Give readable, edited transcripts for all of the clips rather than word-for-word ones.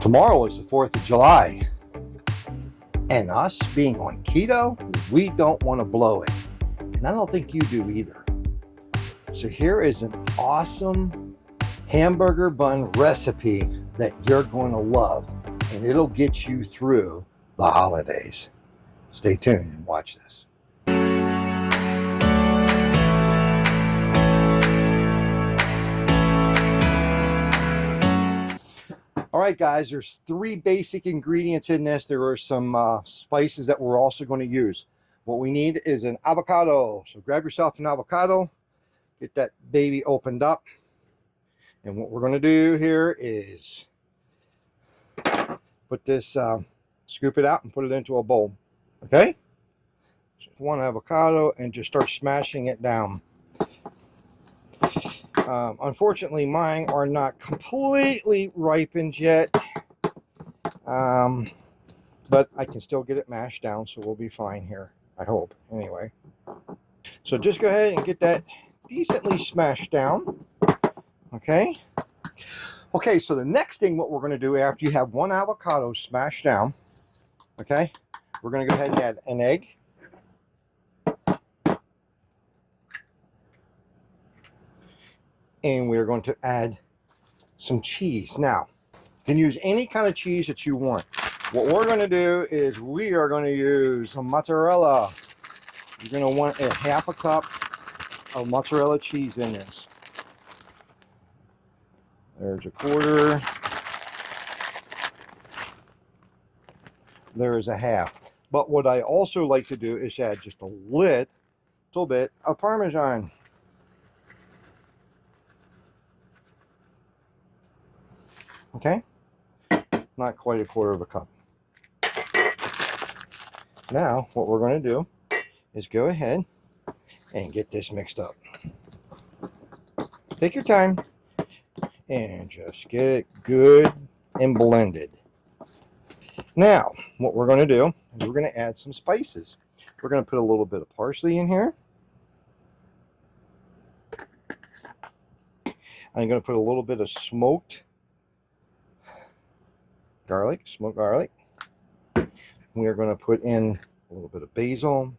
Tomorrow is the 4th of July, and us being on keto, we don't want to blow it. And I don't think you do either. So here is an awesome hamburger bun recipe that you're going to love, and it'll get you through the holidays. Stay tuned and watch this. All right, guys, there's 3 basic ingredients in this. There are some spices that we're also going to use. What we need is an avocado. So grab yourself an avocado, get that baby opened up. And what we're going to do here is put this, scoop it out and put it into a bowl. Okay? So 1 avocado and just start smashing it down. Unfortunately, mine are not completely ripened yet, but I can still get it mashed down, so we'll be fine here, I hope, anyway. So just go ahead and get that decently smashed down, okay? Okay, so the next thing what we're going to do after you have 1 avocado smashed down, okay, we're going to go ahead and add an egg. And we're going to add some cheese. Now, you can use any kind of cheese that you want. What we're going to do is we are going to use some mozzarella. You're going to want a 1/2 cup of mozzarella cheese in this. There's 1/4. There is 1/2. But what I also like to do is add just a little bit of Parmesan. Okay, not quite 1/4 cup. Now, what we're going to do is go ahead and get this mixed up. Take your time and just get it good and blended. Now, what we're going to do is we're going to add some spices. We're going to put a little bit of parsley in here. I'm going to put a little bit of smoked garlic. We are going to put in a little bit of basil,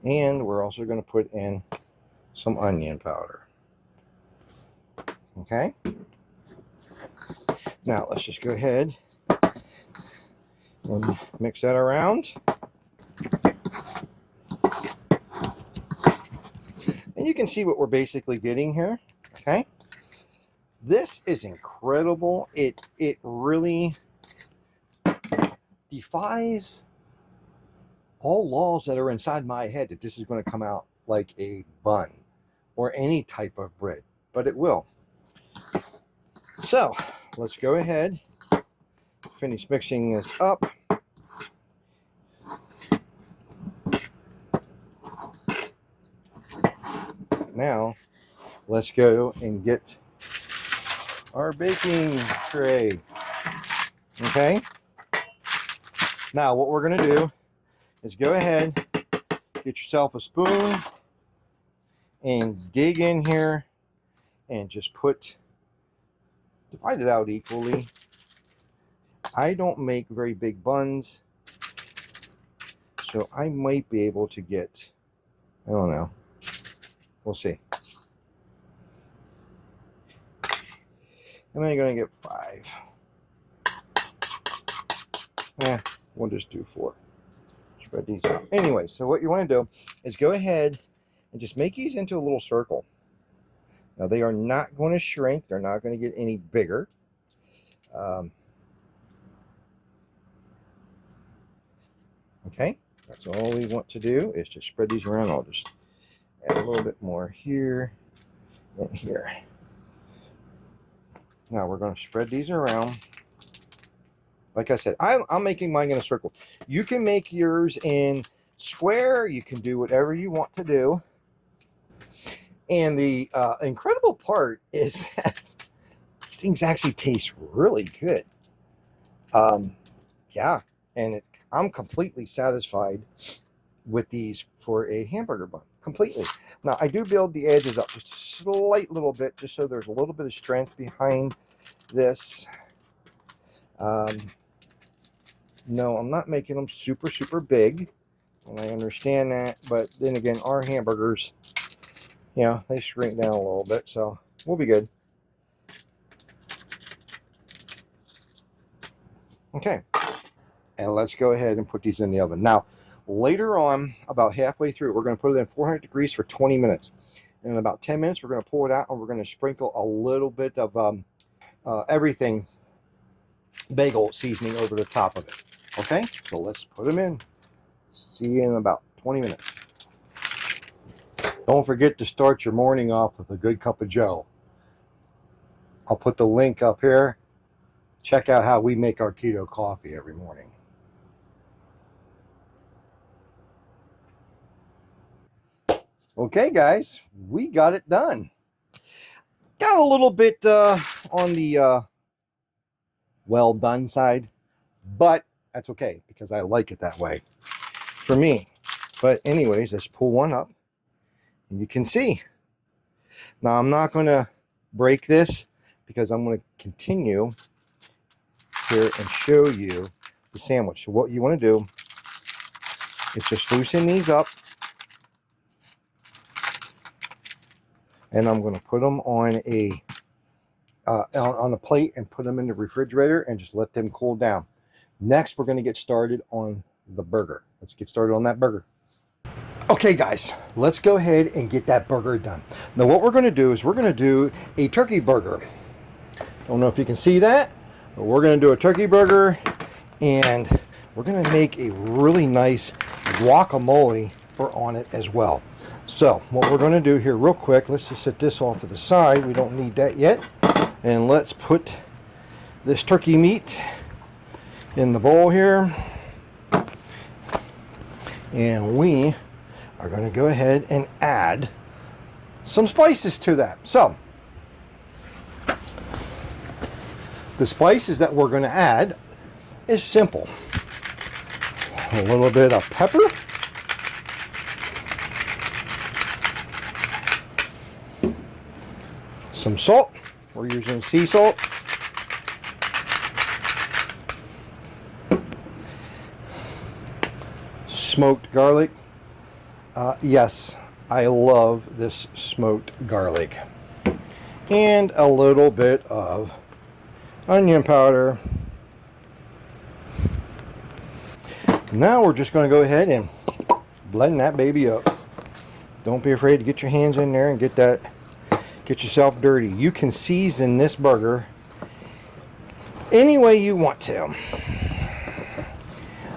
and we're also going to put in some onion powder. Okay, now let's just go ahead and mix that around. And you can see what we're basically getting here. Okay, this is incredible. It really defies all laws that are inside my head that this is going to come out like a bun or any type of bread, but it will. So let's go ahead, finish mixing this up. Now let's go and get our baking tray. Okay, now what we're going to do is go ahead, get yourself a spoon and dig in here and just divide it out equally. I don't make very big buns, so I might be able to get, I don't know, we'll see. I'm only going to get 5. We'll just do 4. Spread these out. Anyway, so what you want to do is go ahead and just make these into a little circle. Now, they are not going to shrink. They're not going to get any bigger. Okay, that's all we want to do is just spread these around. I'll just add a little bit more here and here. Now we're going to spread these around. Like I said, I'm making mine in a circle. You can make yours in square. You can do whatever you want to do. And the incredible part is that these things actually taste really good. Yeah, and I'm completely satisfied with these for a hamburger bun. Completely. Now, I do build the edges up just a slight little bit, just so there's a little bit of strength behind this. Um, no, I'm not making them super, super big. And I understand that. But then again, our hamburgers, you know, they shrink down a little bit. So we'll be good. Okay. And let's go ahead and put these in the oven. Now, later on, about halfway through, we're going to put it in 400 degrees for 20 minutes. And in about 10 minutes, we're going to pull it out and we're going to sprinkle a little bit of everything bagel seasoning over the top of it. Okay, so let's put them in. See you in about 20 minutes. Don't forget to start your morning off with a good cup of Joe. I'll put the link up here. Check out how we make our keto coffee every morning. Okay, guys, we got it done. Got a little bit on the well done side, but that's okay because I like it that way for me. But anyways, let's pull one up and you can see. Now I'm not going to break this because I'm going to continue here and show you the sandwich. So what you want to do is just loosen these up, and I'm going to put them on a plate and put them in the refrigerator and just let them cool down. Next, we're going to get started on the burger. Let's get started on that burger. Okay, guys, let's go ahead and get that burger done. Now, what we're going to do is we're going to do a turkey burger. Don't know if you can see that, but we're going to do a turkey burger, and we're going to make a really nice guacamole on it as well. So what we're going to do here real quick, let's just set this off to the side. We don't need that yet. And let's put this turkey meat in the bowl here. And we are going to go ahead and add some spices to that. So the spices that we're going to add is simple. A little bit of pepper. Some salt. We're using sea salt. Smoked garlic. Yes, I love this smoked garlic. And a little bit of onion powder. Now we're just going to go ahead and blend that baby up. Don't be afraid to get your hands in there and get yourself dirty. You can season this burger any way you want to.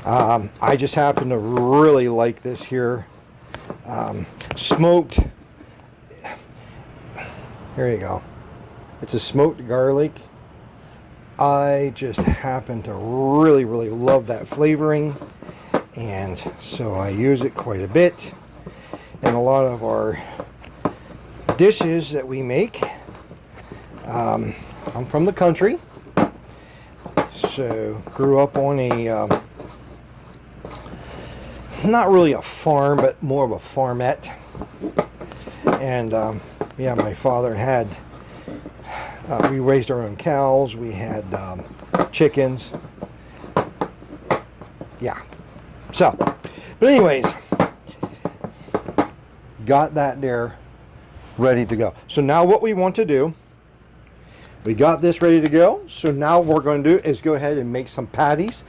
I just happen to really like this here. Smoked. Here you go. It's a smoked garlic. I just happen to really, really love that flavoring. And so I use it quite a bit. And a lot of our dishes that we make. I'm from the country. So grew up on a not really a farm, but more of a farmette. And yeah, my father had we raised our own cows. We had chickens. Yeah. So, but anyways, got that there ready to go. So now what we want to do, we got this ready to go. So now what we're going to do is go ahead and make some patties.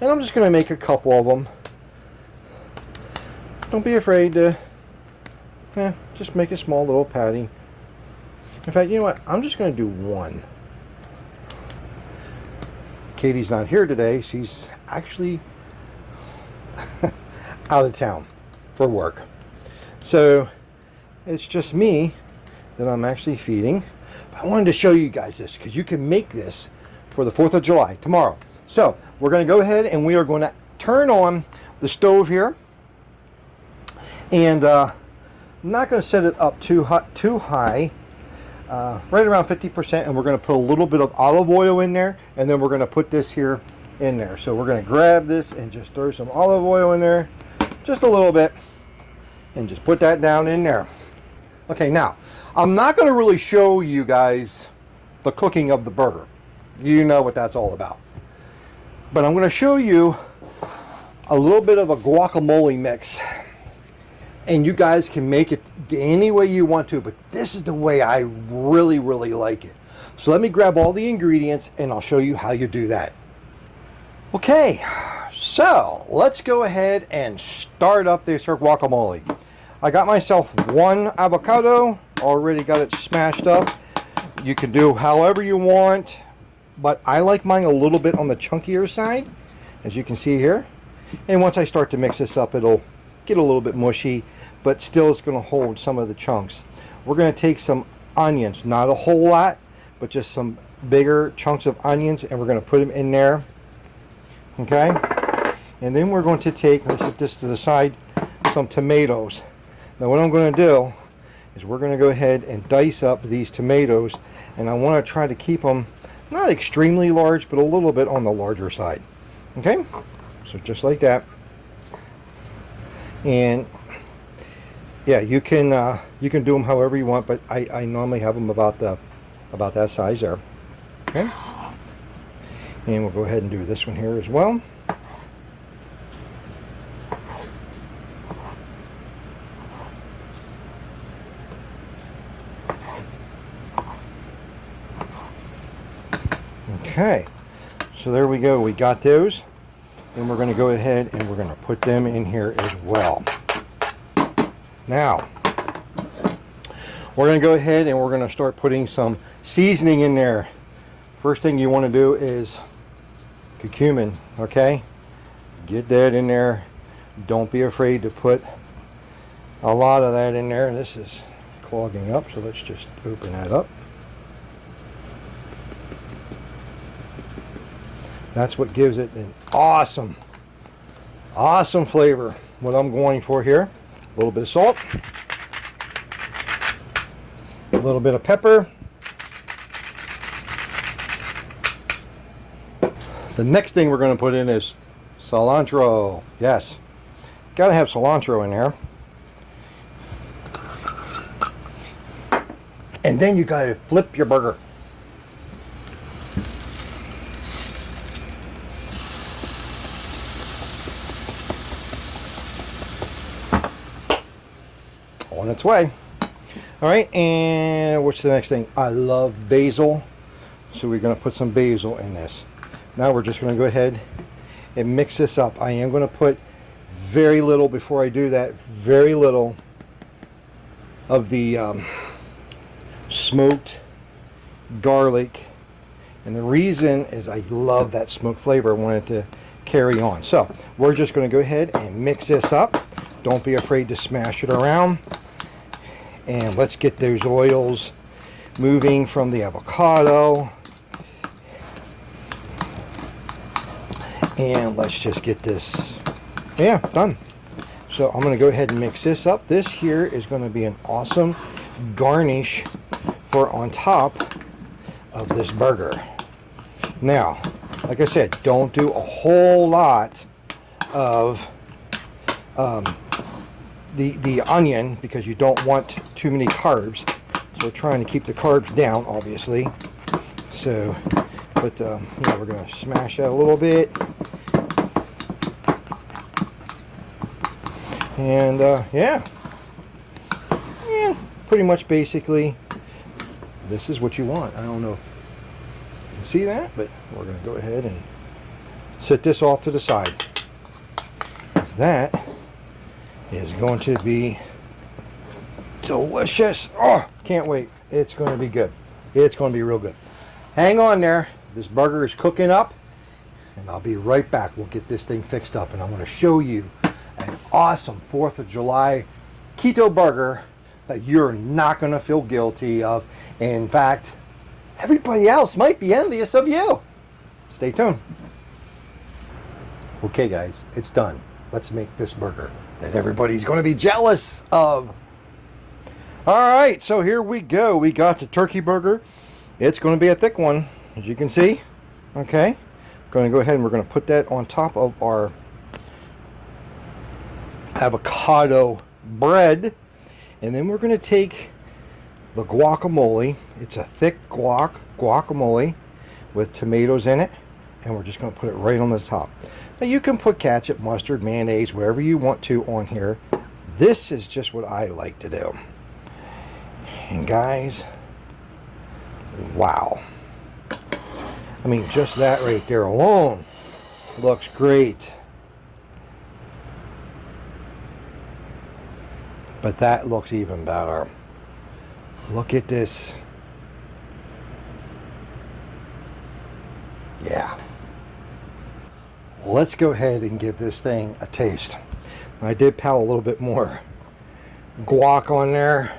And I'm just going to make a couple of them. Don't be afraid to just make a small little patty. In fact, you know what? I'm just going to do one. Katie's not here today. She's actually out of town for work. So it's just me that I'm actually feeding. But I wanted to show you guys this because you can make this for the 4th of July tomorrow. So we're going to go ahead and we are going to turn on the stove here. And I'm not going to set it up too high. Right around 50%, and we're going to put a little bit of olive oil in there, and then we're going to put this here in there. So we're going to grab this and just throw some olive oil in there, just a little bit, and just put that down in there. Okay, now I'm not going to really show you guys the cooking of the burger. You know what that's all about. But I'm going to show you a little bit of a guacamole mix. And you guys can make it any way you want to, but this is the way I really, really like it. So let me grab all the ingredients and I'll show you how you do that. Okay, so let's go ahead and start up this here guacamole. I got myself one avocado, already got it smashed up. You can do however you want, but I like mine a little bit on the chunkier side, as you can see here. And once I start to mix this up, it'll get a little bit mushy, but still it's going to hold some of the chunks. We're going to take some onions, not a whole lot, but just some bigger chunks of onions, and we're going to put them in there. Okay, and then we're going to take, let's set this to the side, some tomatoes. Now what I'm going to do is we're going to go ahead and dice up these tomatoes, and I want to try to keep them not extremely large, but a little bit on the larger side. Okay, so just like that. And yeah, you can do them however you want, but I normally have them about that size there. Okay, and we'll go ahead and do this one here as well. Okay, so there we go. We got those, and we're going to go ahead and we're going to put them in here as well. Now, we're going to go ahead and we're going to start putting some seasoning in there. First thing you want to do is curcumin, okay? Get that in there. Don't be afraid to put a lot of that in there. This is clogging up, so let's just open that up. That's what gives it an awesome flavor. What I'm going for here, a little bit of salt, a little bit of pepper. The next thing we're going to put in is cilantro. Yes, got to have cilantro in there. And then you got to flip your burger. On its way. All right, and what's the next thing? I love basil, so we're going to put some basil in this. Now we're just going to go ahead and mix this up. I am going to put very little, before I do that, very little of the smoked garlic, and the reason is I love that smoked flavor. I want it to carry on. So we're just going to go ahead and mix this up. Don't be afraid to smash it around. And let's get those oils moving from the avocado. And let's just get this, yeah, done. So I'm going to go ahead and mix this up. This here is going to be an awesome garnish for on top of this burger. Now, like I said, don't do a whole lot of the onion, because you don't want too many carbs. So we're trying to keep the carbs down, obviously. So, but yeah, we're going to smash that a little bit. And yeah, pretty much basically this is what you want. I don't know if you can see that, but we're going to go ahead and set this off to the side. That is going to be delicious. Oh, can't wait. It's going to be good. It's going to be real good. Hang on there. This burger is cooking up, and I'll be right back. We'll get this thing fixed up, and I'm going to show you an awesome 4th of July keto burger that you're not going to feel guilty of. In fact, everybody else might be envious of you. Stay tuned. Okay guys, it's done. Let's make this burger that everybody's going to be jealous of. Alright, so here we go. We got the turkey burger. It's going to be a thick one, as you can see. Okay, going to go ahead and we're going to put that on top of our avocado bread, and then we're going to take the guacamole. It's a thick guacamole with tomatoes in it, and we're just going to put it right on the top. Now you can put ketchup, mustard, mayonnaise, wherever you want to on here. This is just what I like to do. And guys, wow. I mean, just that right there alone looks great. But that looks even better. Look at this. Yeah. Let's go ahead and give this thing a taste. I did pound a little bit more guac on there.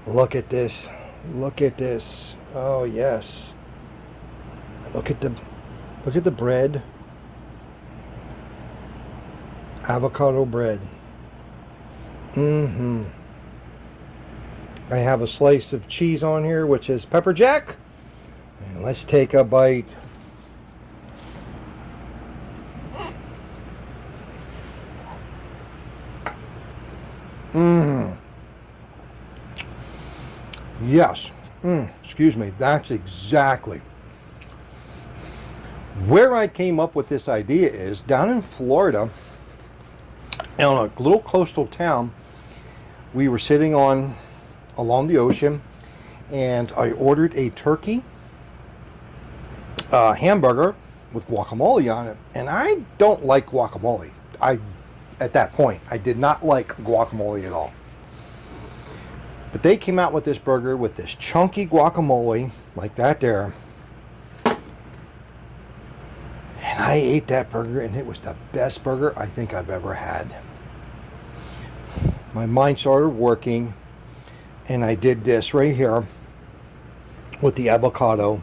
Look at this. Look at this. Oh yes. Look at the bread. Avocado bread. I have a slice of cheese on here, which is pepper jack. And let's take a bite. Yes. Excuse me. That's exactly where I came up with this idea. Is down in Florida, in a little coastal town. We were sitting along the ocean, and I ordered a turkey hamburger with guacamole on it. And I don't like guacamole. At that point, I did not like guacamole at all. But they came out with this burger with this chunky guacamole, like that there. And I ate that burger, and it was the best burger I think I've ever had. My mind started working, and I did this right here with the avocado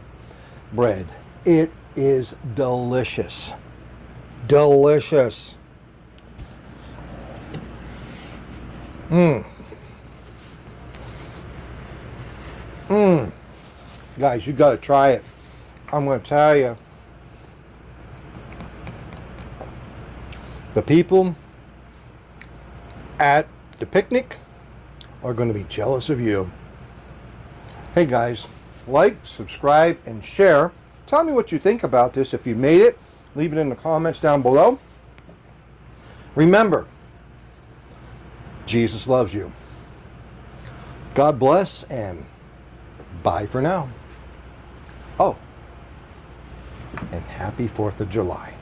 bread. It is delicious. Delicious. Guys, you got to try it. I'm going to tell you. The people at the picnic are going to be jealous of you. Hey guys, like, subscribe, and share. Tell me what you think about this. If you made it, leave it in the comments down below. Remember, Jesus loves you. God bless, and bye for now. Oh, and happy 4th of July.